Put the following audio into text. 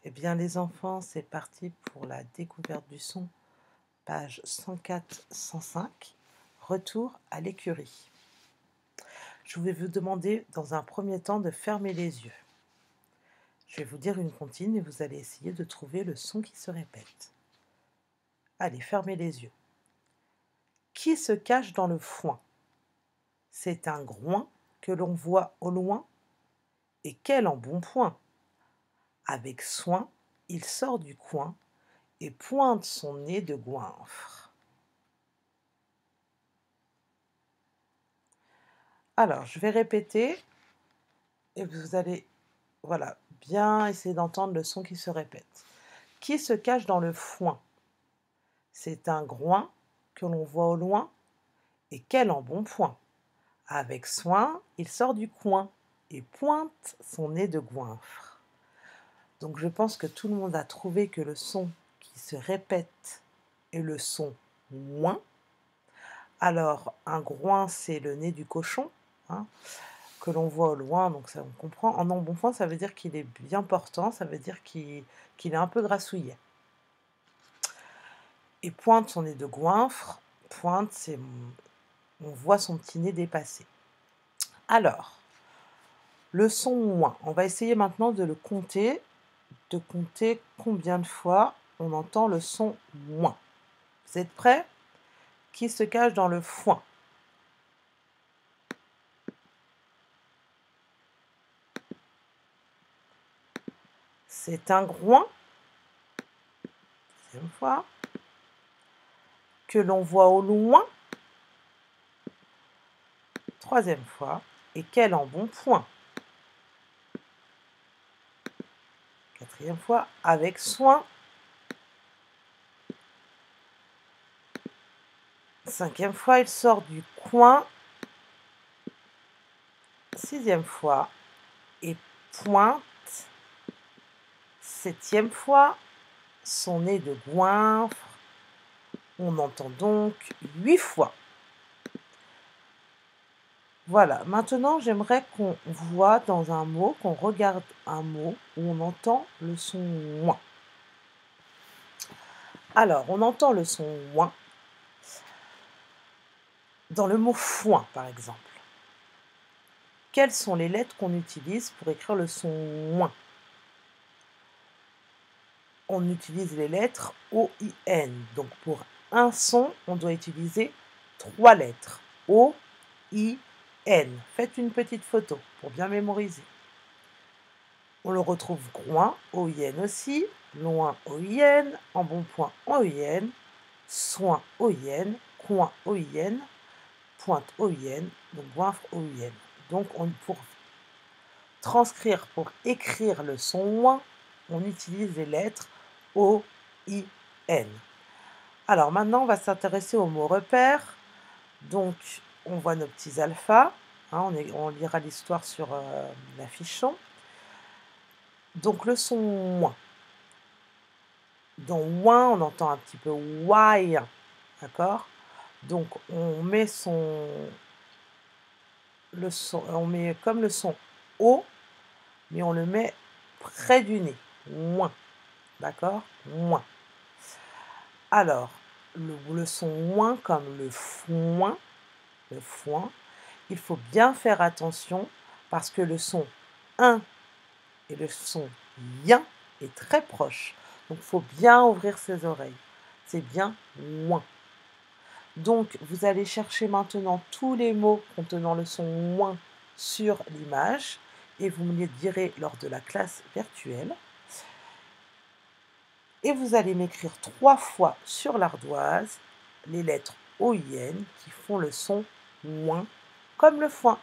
Eh bien, les enfants, c'est parti pour la découverte du son, page 104-105, retour à l'écurie. Je vais vous demander dans un premier temps de fermer les yeux. Je vais vous dire une comptine et vous allez essayer de trouver le son qui se répète. Allez, fermez les yeux. Qui se cache dans le foin? C'est un groin que l'on voit au loin. Et quel embonpoint! Avec soin, il sort du coin et pointe son nez de goinfre. Alors, je vais répéter et vous allez, voilà, bien essayer d'entendre le son qui se répète. Qui se cache dans le foin? C'est un groin que l'on voit au loin. Et quel embonpoint! Avec soin, il sort du coin et pointe son nez de goinfre. Donc je pense que tout le monde a trouvé que le son qui se répète est le son ouin. Alors un groin, c'est le nez du cochon, hein, que l'on voit au loin, donc ça on comprend. En embonpoint, ça veut dire qu'il est bien portant, ça veut dire qu'il est un peu grassouillet. Et pointe son nez de goinfre, pointe, c'est on voit son petit nez dépasser. Alors, le son ouin, on va essayer maintenant de compter combien de fois on entend le son ouin. Vous êtes prêts? Qui se cache dans le foin? C'est un groin, deuxième fois, que l'on voit au loin, troisième fois, et quel embonpoint, quatrième fois, avec soin, cinquième fois, il sort du coin, sixième fois, et pointe, septième fois, son nez de goinfre, on entend donc 8 fois. Voilà, maintenant j'aimerais qu'on voit dans un mot, qu'on regarde un mot où on entend le son ouin. Alors, on entend le son ouin dans le mot foin, par exemple. Quelles sont les lettres qu'on utilise pour écrire le son ouin? On utilise les lettres O-I-N. Donc pour un son, on doit utiliser 3 lettres. O-I-N. Faites une petite photo pour bien mémoriser. On le retrouve groin, O-I-N aussi, loin, O-I-N, embonpoint, O-I-N, soin, O-I-N, coin, O-I-N, pointe, O-I-N, donc goinfre, O-I-N. Donc pour transcrire, pour écrire le son ouin, on utilise les lettres O-I-N. Alors maintenant, on va s'intéresser au mot repère. Donc, on voit nos petits alphas. Hein, on lira l'histoire sur l'affichon. Donc, le son ouin. Dans ouin, on entend un petit peu ouai. D'accord? Donc, on met on met comme le son O, mais on le met près du nez. Ouin. D'accord? Ouin. Alors, le son ouin comme le foin, il faut bien faire attention parce que le son un et le son yin est très proche. Donc, il faut bien ouvrir ses oreilles. C'est bien ouin. Donc, vous allez chercher maintenant tous les mots contenant le son ouin sur l'image et vous me les direz lors de la classe virtuelle. Et vous allez m'écrire 3 fois sur l'ardoise les lettres OIN qui font le son ouin comme le foin.